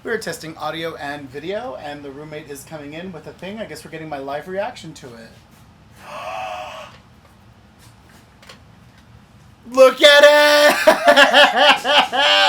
We are testing audio and video, and the roommate is coming in with a thing. I guess we're getting my live reaction to it. Look at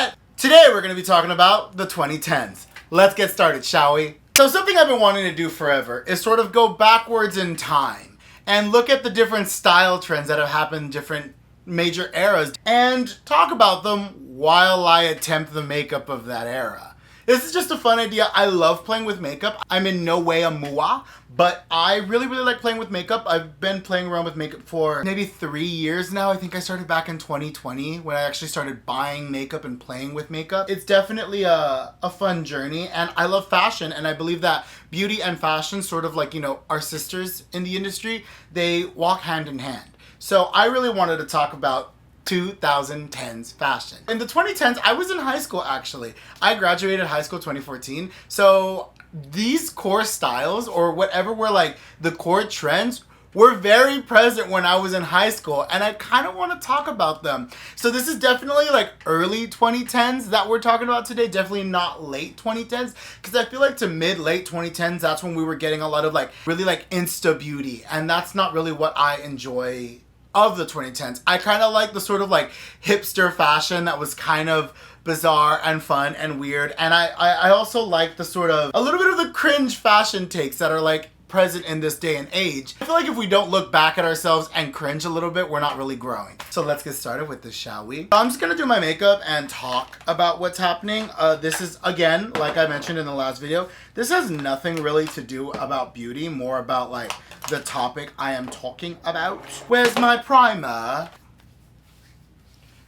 it! Today we're going to be talking about the 2010s. Let's get started, shall we? So something I've been wanting to do forever is sort of go backwards in time and look at the different style trends that have happened in different major eras and talk about them while I attempt the makeup of that era. This is just a fun idea. I love playing with makeup. I'm in no way a mua, but I really like playing with makeup. I've been playing around with makeup for maybe 3 years now. I think I started back in 2020 when I actually started buying makeup and playing with makeup. It's definitely a fun journey, and I love fashion, and I believe that beauty and fashion, sort of like, you know, our sisters in the industry, they walk hand in hand. So I really wanted to talk about 2010s fashion. In the 2010s, I was in high school actually. I graduated high school 2014. So these core styles, or whatever were like the core trends, were very present when I was in high school, and I kind of want to talk about them. So this is definitely like early 2010s that we're talking about today, definitely not late 2010s, because I feel like to mid-late 2010s, that's when we were getting a lot of like really like insta beauty, and that's not really what I enjoy of the 2010s. I kind of like the sort of like hipster fashion that was kind of bizarre and fun and weird, and I also like the sort of a little bit of the cringe fashion takes that are like present in this day and age. I feel like if we don't look back at ourselves and cringe a little bit, we're not really growing. So let's get started with this, shall we? I'm just gonna do my makeup and talk about what's happening. This is, again, like I mentioned in the last video, this has nothing really to do about beauty, more about like the topic I am talking about. Where's my primer?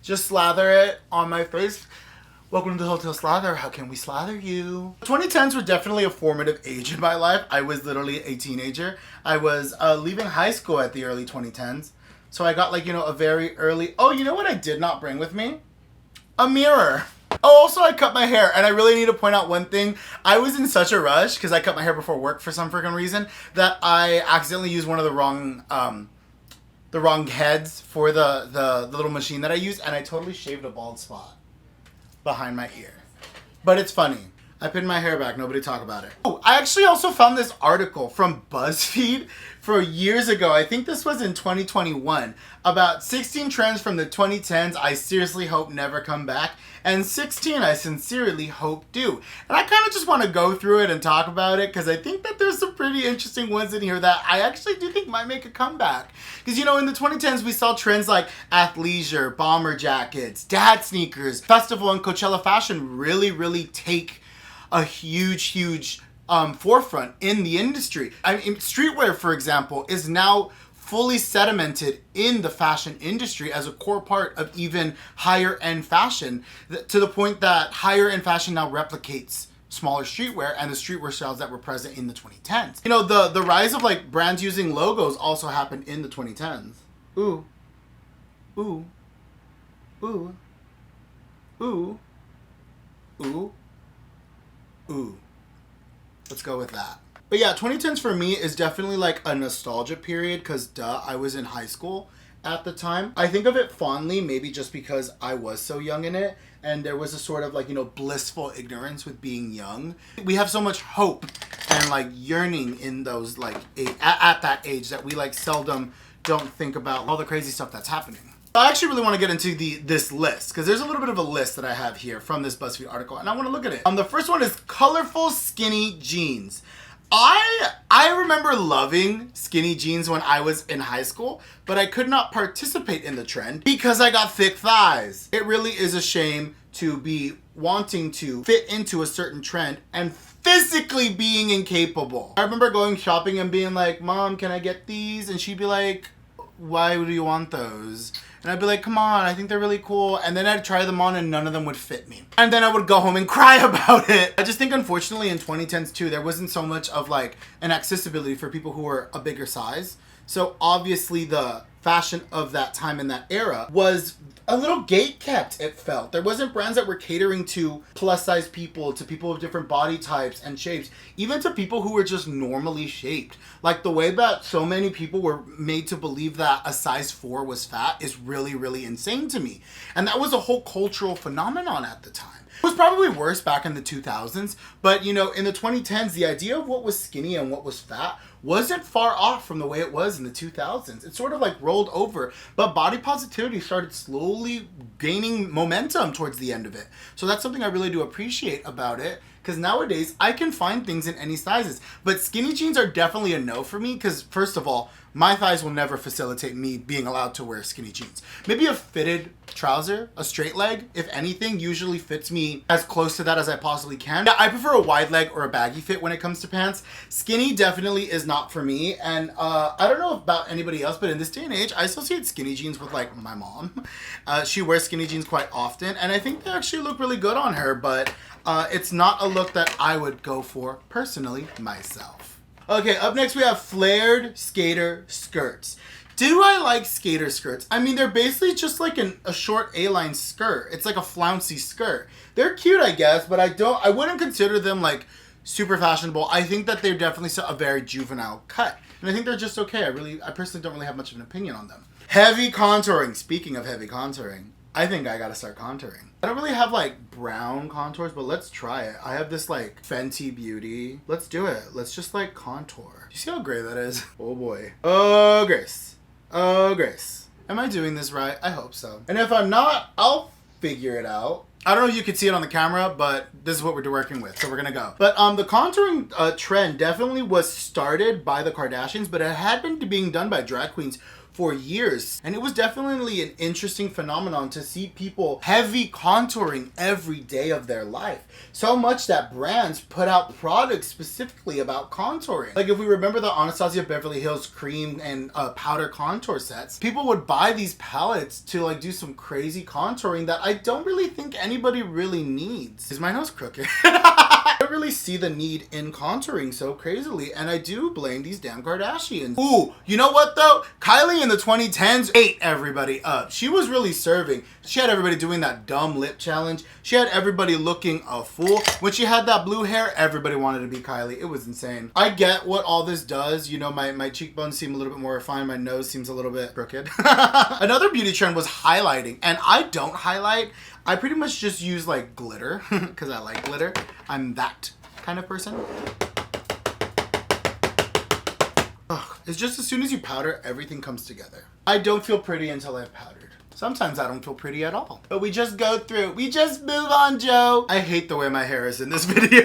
Just slather it on my face. Welcome to the Hotel Slather. How can we slather you? 2010s were definitely a formative age in my life. I was literally a teenager. I was leaving high school at the early 2010s. So I got like, you know, a very early... Oh, you know what I did not bring with me? A mirror. Oh, also I cut my hair, and I really need to point out one thing. I was in such a rush because I cut my hair before work for some freaking reason that I accidentally used one of the wrong heads for the little machine that I use, and I totally shaved a bald spot behind my ear. But it's funny. I pinned my hair back. Nobody talk about it. Oh, I actually also found this article from BuzzFeed for years ago. I think this was in 2021. About 16 trends from the 2010s I seriously hope never come back, and 16 I sincerely hope do. And I kind of just want to go through it and talk about it because I think that there's some pretty interesting ones in here that I actually do think might make a comeback. Because, you know, in the 2010s we saw trends like athleisure, bomber jackets, dad sneakers, festival and Coachella fashion really take a huge forefront in the industry. I mean, streetwear, for example, is now fully sedimented in the fashion industry as a core part of even higher end fashion, to the point that higher end fashion now replicates smaller streetwear and the streetwear styles that were present in the 2010s. You know, the rise of like brands using logos also happened in the 2010s. Ooh. Ooh. Ooh. Ooh. Ooh. Ooh. Let's go with that. But yeah, 2010s for me is definitely like a nostalgia period because I was in high school at the time. I think of it fondly, maybe just because I was so young in it, and there was a sort of like, you know, blissful ignorance with being young. We have so much hope and like yearning in those like at that age that we like seldom don't think about all the crazy stuff that's happening. I actually really want to get into this list because there's a little bit of a list that I have here from this BuzzFeed article, and I want to look at it. The first one is colorful skinny jeans. I remember loving skinny jeans when I was in high school, but I could not participate in the trend because I got thick thighs. It really is a shame to be wanting to fit into a certain trend and physically being incapable. I remember going shopping and being like, "Mom, can I get these?" And she'd be like, "Why do you want those?" And I'd be like, "Come on, I think they're really cool." And then I'd try them on and none of them would fit me. And then I would go home and cry about it. I just think unfortunately in 2010s too, there wasn't so much of like an accessibility for people who were a bigger size. So obviously the fashion of that time in that era was a little gate-kept, it felt. There wasn't brands that were catering to plus-size people, to people of different body types and shapes, even to people who were just normally shaped. Like the way that so many people were made to believe that a size 4 was fat is really insane to me. And that was a whole cultural phenomenon at the time. It was probably worse back in the 2000s, but you know, in the 2010s, the idea of what was skinny and what was fat wasn't far off from the way it was in the 2000s. It sort of like rolled over, but body positivity started slowly gaining momentum towards the end of it. So that's something I really do appreciate about it, because nowadays I can find things in any sizes. But skinny jeans are definitely a no for me, because first of all, my thighs will never facilitate me being allowed to wear skinny jeans. Maybe a fitted trouser, a straight leg, if anything, usually fits me as close to that as I possibly can. I prefer a wide leg or a baggy fit when it comes to pants. Skinny definitely is not for me. And I don't know about anybody else, but in this day and age, I associate skinny jeans with like my mom. She wears skinny jeans quite often, and I think they actually look really good on her, but it's not a look that I would go for personally myself. Okay, up next we have flared skater skirts. Do I like skater skirts? I mean, they're basically just like a short A-line skirt. It's like a flouncy skirt. They're cute, I guess, but I wouldn't consider them like super fashionable. I think that they're definitely a very juvenile cut. And I think they're just okay. I personally don't really have much of an opinion on them. Heavy contouring. Speaking of heavy contouring, I think I gotta start contouring. I don't really have like brown contours, but let's try it. I have this like Fenty Beauty. Let's do it. Let's just like contour. You see how gray that is? Oh boy. Oh, Grace. Oh, Grace. Am I doing this right? I hope so. And if I'm not, I'll figure it out. I don't know if you can see it on the camera, but this is what we're working with, so we're gonna go. But the contouring trend definitely was started by the Kardashians, but it had been being done by drag queens for years. And it was definitely an interesting phenomenon to see people heavy contouring every day of their life. So much that brands put out products specifically about contouring. Like if we remember the Anastasia Beverly Hills cream and powder contour sets, people would buy these palettes to like do some crazy contouring that I don't really think anybody really needs. Is my nose crooked? I don't really see the need in contouring so crazily, and I do blame these damn Kardashians. Ooh, you know what though? Kylie in the 2010s ate everybody up. She was really serving. She had everybody doing that dumb lip challenge. She had everybody looking a fool. When she had that blue hair, everybody wanted to be Kylie. It was insane. I get what all this does. You know, my cheekbones seem a little bit more refined. My nose seems a little bit crooked. Another beauty trend was highlighting, and I don't highlight. I pretty much just use like glitter because I like glitter. I'm that kind of person. Ugh, it's just as soon as you powder, everything comes together. I don't feel pretty until I've powdered. Sometimes I don't feel pretty at all. But we just go through. We just move on, Joe. I hate the way my hair is in this video.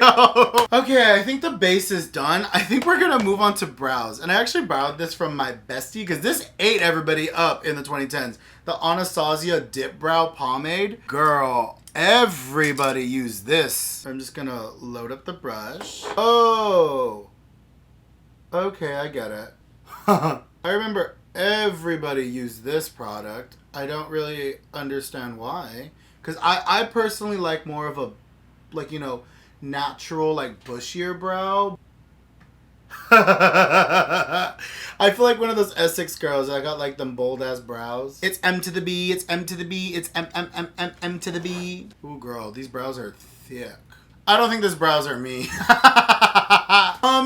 Okay, I think the base is done. I think we're gonna move on to brows. And I actually borrowed this from my bestie because this ate everybody up in the 2010s. The Anastasia Dip Brow Pomade. Girl, everybody used this. I'm just gonna load up the brush. Oh. Okay, I get it. I remember everybody used this product. I don't really understand why. Because I personally like more of a, like, you know, natural, like, bushier brow. I feel like one of those Essex girls. I got, like, them bold-ass brows. It's M to the B, it's M to the B, it's M to the B. Ooh, girl, these brows are thick. I don't think these brows are me.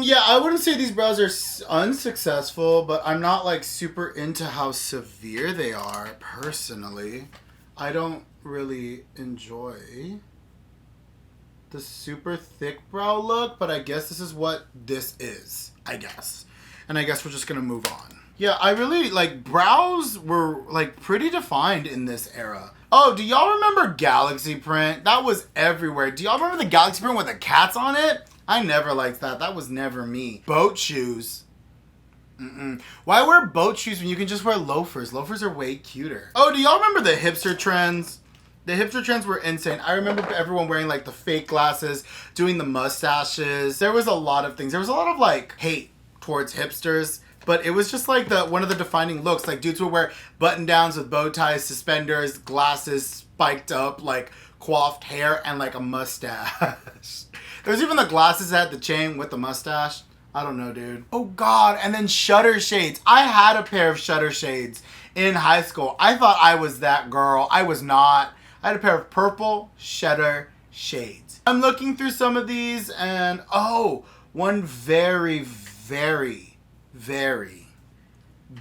Yeah, I wouldn't say these brows are unsuccessful, but I'm not like super into how severe they are personally. I don't really enjoy the super thick brow look, but I guess this is what this is, I guess. And I guess we're just gonna move on. Yeah, I really, like, brows were, like, pretty defined in this era. Oh, do y'all remember Galaxy Print? That was everywhere. Do y'all remember the Galaxy Print with the cats on it? I never liked that. That was never me. Boat shoes. Why wear boat shoes when you can just wear loafers? Loafers are way cuter. Oh, do y'all remember the hipster trends? The hipster trends were insane. I remember everyone wearing like the fake glasses, doing the mustaches. There was a lot of things. There was a lot of like hate towards hipsters. But it was just like one of the defining looks. Like dudes would wear button downs with bow ties, suspenders, glasses, spiked up, like coiffed hair, and like a mustache. There's even the glasses that had the chain with the mustache. I don't know, dude. Oh God, and then shutter shades. I had a pair of shutter shades in high school. I thought I was that girl. I was not. I had a pair of purple shutter shades. I'm looking through some of these and oh, one very, very, very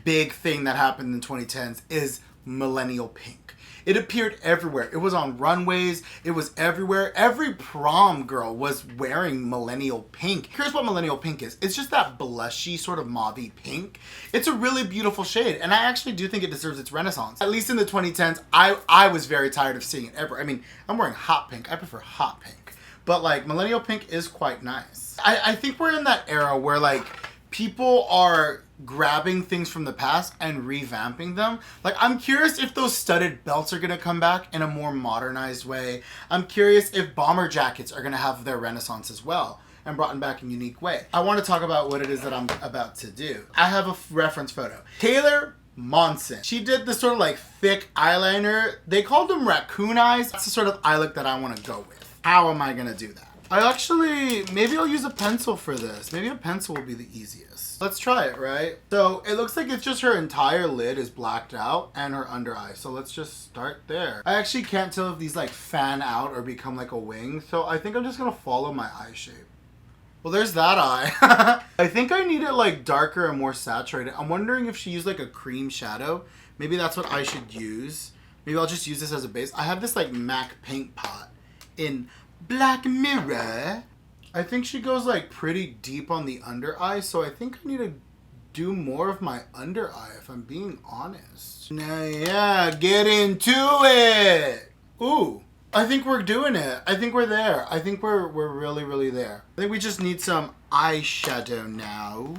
big thing that happened in the 2010s is millennial pink. It appeared everywhere. It was on runways. It was everywhere. Every prom girl was wearing millennial pink. Here's what millennial pink is. It's just that blushy sort of mauvey pink. It's a really beautiful shade, and I actually do think it deserves its renaissance. At least in the 2010s, I was very tired of seeing it ever. I mean, I'm wearing hot pink. I prefer hot pink. But like, millennial pink is quite nice. I think we're in that era where like people are grabbing things from the past and revamping them. Like, I'm curious if those studded belts are gonna come back in a more modernized way. I'm curious if bomber jackets are gonna have their renaissance as well and brought back in a unique way. I want to talk about what it is that I'm about to do. I have a reference photo. Taylor Momsen. She did this sort of like thick eyeliner. They called them raccoon eyes. That's the sort of eye look that I want to go with. How am I gonna do that? Maybe I'll use a pencil for this. Maybe a pencil will be the easiest. Let's try it, right? So it looks like it's just her entire lid is blacked out and her under eye. So let's just start there. I actually can't tell if these like fan out or become like a wing. So I think I'm just gonna follow my eye shape. Well, there's that eye. I think I need it like darker and more saturated. I'm wondering if she used like a cream shadow. Maybe that's what I should use. Maybe I'll just use this as a base. I have this like MAC paint pot in Black Mirror. I think she goes like pretty deep on the under eye, so I think I need to do more of my under eye if I'm being honest. Now, yeah, get into it. Ooh, I think we're doing it. I think we're there. I think we're really, really there. I think we just need some eyeshadow now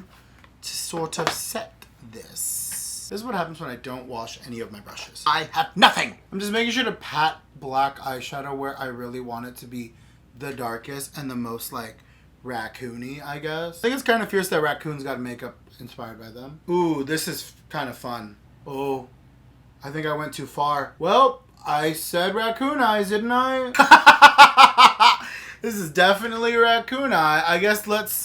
to sort of set this. This is what happens when I don't wash any of my brushes. I have nothing. I'm just making sure to pat black eyeshadow where I really want it to be the darkest and the most like raccoony, I guess. I think it's kind of fierce that raccoons got makeup inspired by them. Ooh, this is kind of fun. Oh, I think I went too far. Well, I said raccoon eyes, didn't I? This is definitely raccoon eye. I guess let's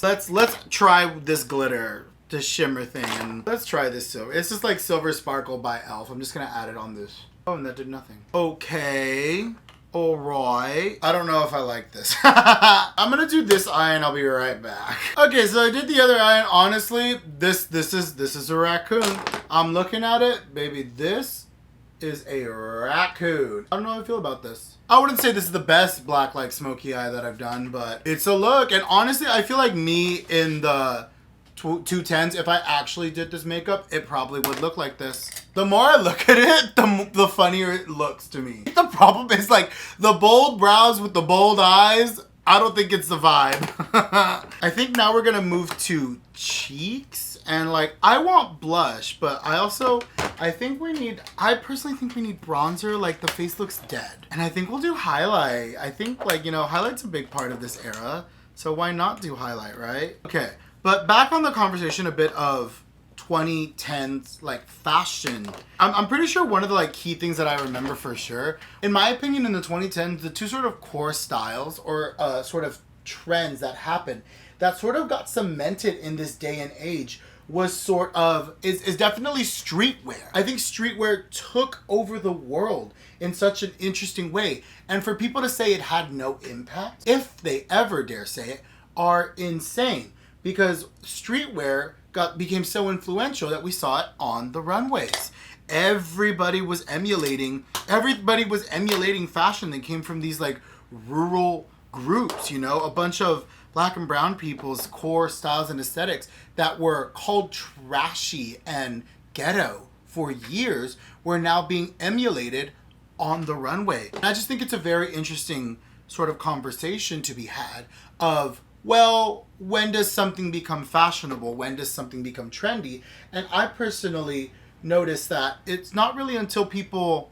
try this glitter, this shimmer thing, and let's try this silver. It's just like Silver Sparkle by e.l.f. I'm just gonna add it on this. Oh, and that did nothing. Okay. Alright. I don't know if I like this. I'm gonna do this eye and I'll be right back. Okay, so I did the other eye and honestly, this is a raccoon. I'm looking at it, baby. This is a raccoon. I don't know how I feel about this. I wouldn't say this is the best black like smoky eye that I've done, but it's a look. And honestly, I feel like me in the 210s, if I actually did this makeup, it probably would look like this. The more I look at it, the funnier it looks to me. The problem is like the bold brows with the bold eyes, I don't think it's the vibe. I think now we're gonna move to cheeks and like, I want blush, but I personally think we need bronzer. Like the face looks dead. And I think we'll do highlight. I think like, you know, highlight's a big part of this era. So why not do highlight, right? Okay. But back on the conversation a bit of 2010s like fashion. I'm pretty sure one of the like key things that I remember for sure, in my opinion, in the 2010s, the two sort of core styles or sort of trends that happened that sort of got cemented in this day and age was is definitely streetwear. I think streetwear took over the world in such an interesting way. And for people to say it had no impact, if they ever dare say it, are insane. Because streetwear became so influential that we saw it on the runways. Everybody was emulating fashion that came from these like rural groups, you know, a bunch of black and brown people's core styles and aesthetics that were called trashy and ghetto for years were now being emulated on the runway. And I just think it's a very interesting sort of conversation to be had of, well, when does something become fashionable? When does something become trendy? And I personally notice that it's not really until people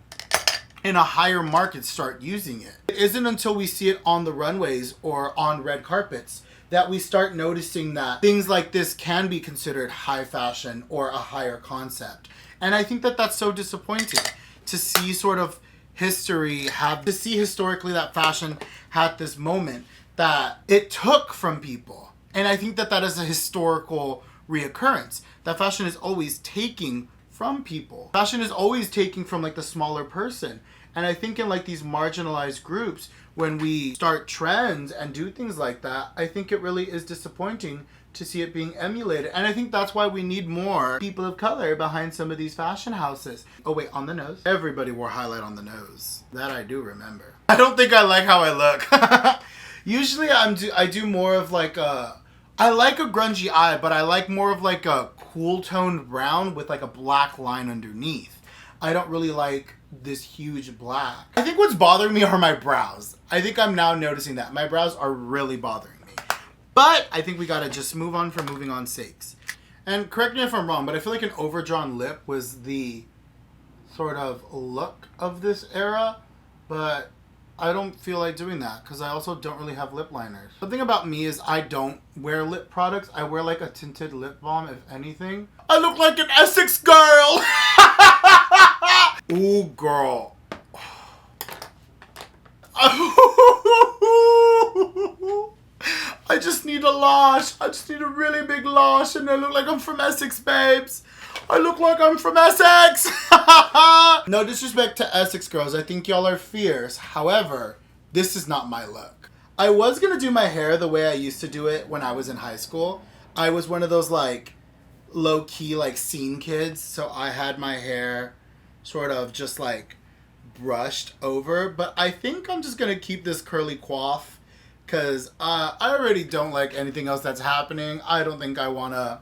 in a higher market start using it. It isn't until we see it on the runways or on red carpets that we start noticing that things like this can be considered high fashion or a higher concept. And I think that that's so disappointing to see sort of historically that fashion had this moment that it took from people. And I think that that is a historical reoccurrence. That fashion is always taking from people. Fashion is always taking from like the smaller person. And I think in like these marginalized groups, when we start trends and do things like that, I think it really is disappointing to see it being emulated. And I think that's why we need more people of color behind some of these fashion houses. Oh wait, on the nose? Everybody wore highlight on the nose. That I do remember. I don't think I like how I look. Usually I do more of like I like a grungy eye, but I like more of like a cool toned brown with like a black line underneath. I don't really like this huge black. I think what's bothering me are my brows. I think I'm now noticing that. My brows are really bothering me. But I think we gotta just move on for moving on sakes. And correct me if I'm wrong, but I feel like an overdrawn lip was the sort of look of this era. But I don't feel like doing that because I also don't really have lip liners. The thing about me is I don't wear lip products. I wear like a tinted lip balm, if anything. I look like an Essex girl! Ooh, girl. I just need a lash. I just need a really big lash and I look like I'm from Essex, babes. I look like I'm from Essex. No disrespect to Essex girls. I think y'all are fierce. However, this is not my look. I was going to do my hair the way I used to do it when I was in high school. I was one of those like low-key like scene kids. So I had my hair sort of just like brushed over. But I think I'm just going to keep this curly coif. Because I already don't like anything else that's happening. I don't think I want to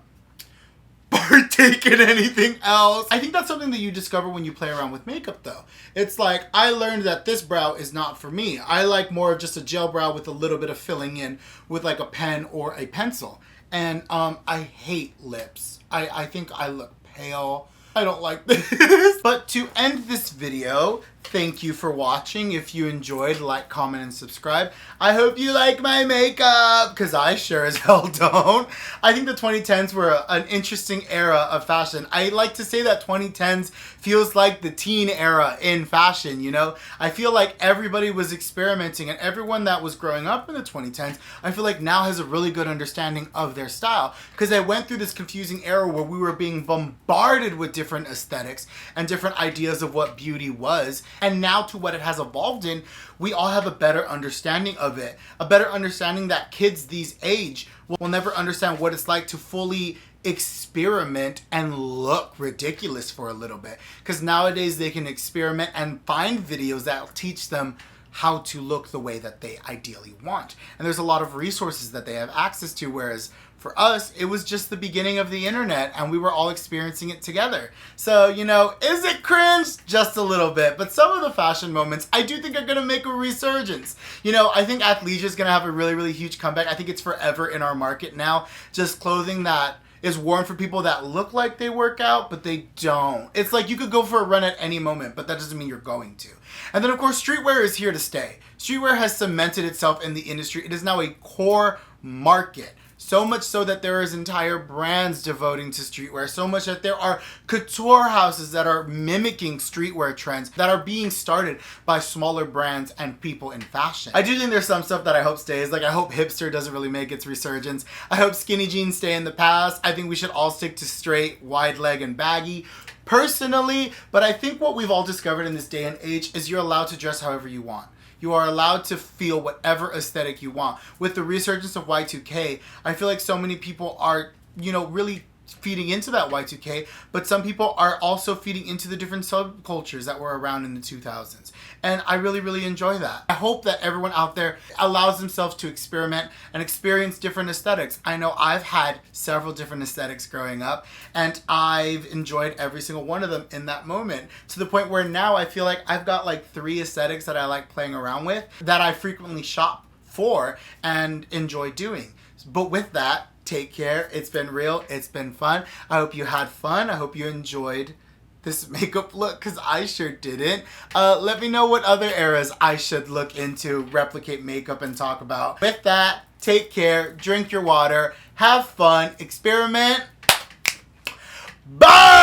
partake in anything else. I think that's something that you discover when you play around with makeup though. It's like, I learned that this brow is not for me. I like more of just a gel brow with a little bit of filling in with like a pen or a pencil. And I hate lips. I think I look pale. I don't like this. But to end this video, thank you for watching. If you enjoyed, like, comment, and subscribe. I hope you like my makeup, because I sure as hell don't. I think the 2010s were an interesting era of fashion. I like to say that 2010s feels like the teen era in fashion, you know? I feel like everybody was experimenting, and everyone that was growing up in the 2010s, I feel like now has a really good understanding of their style, because they went through this confusing era where we were being bombarded with different aesthetics and different ideas of what beauty was. And now to what it has evolved in, we all have a better understanding of it. A better understanding that kids these age will never understand what it's like to fully experiment and look ridiculous for a little bit. Because nowadays they can experiment and find videos that will teach them how to look the way that they ideally want. And there's a lot of resources that they have access to, whereas for us, it was just the beginning of the internet and we were all experiencing it together. So, you know, is it cringe? Just a little bit. But some of the fashion moments I do think are going to make a resurgence. You know, I think athleisure is going to have a really, really huge comeback. I think it's forever in our market now. Just clothing that is worn for people that look like they work out, but they don't. It's like you could go for a run at any moment, but that doesn't mean you're going to. And then, of course, streetwear is here to stay. Streetwear has cemented itself in the industry. It is now a core market. So much so that there is entire brands devoting to streetwear. So much that there are couture houses that are mimicking streetwear trends that are being started by smaller brands and people in fashion. I do think there's some stuff that I hope stays. Like, I hope hipster doesn't really make its resurgence. I hope skinny jeans stay in the past. I think we should all stick to straight, wide leg, and baggy. Personally, but I think what we've all discovered in this day and age is you're allowed to dress however you want. You are allowed to feel whatever aesthetic you want. With the resurgence of Y2K, I feel like so many people are, you know, really feeding into that Y2K, but some people are also feeding into the different subcultures that were around in the 2000s. And I really, really enjoy that. I hope that everyone out there allows themselves to experiment and experience different aesthetics. I know I've had several different aesthetics growing up, and I've enjoyed every single one of them in that moment, to the point where now I feel like I've got like 3 aesthetics that I like playing around with, that I frequently shop for and enjoy doing. But with that, take care. It's been real. It's been fun. I hope you had fun. I hope you enjoyed this makeup look, because I sure didn't. Let me know what other eras I should look into, replicate makeup, and talk about. With that, take care. Drink your water. Have fun. Experiment. Bye!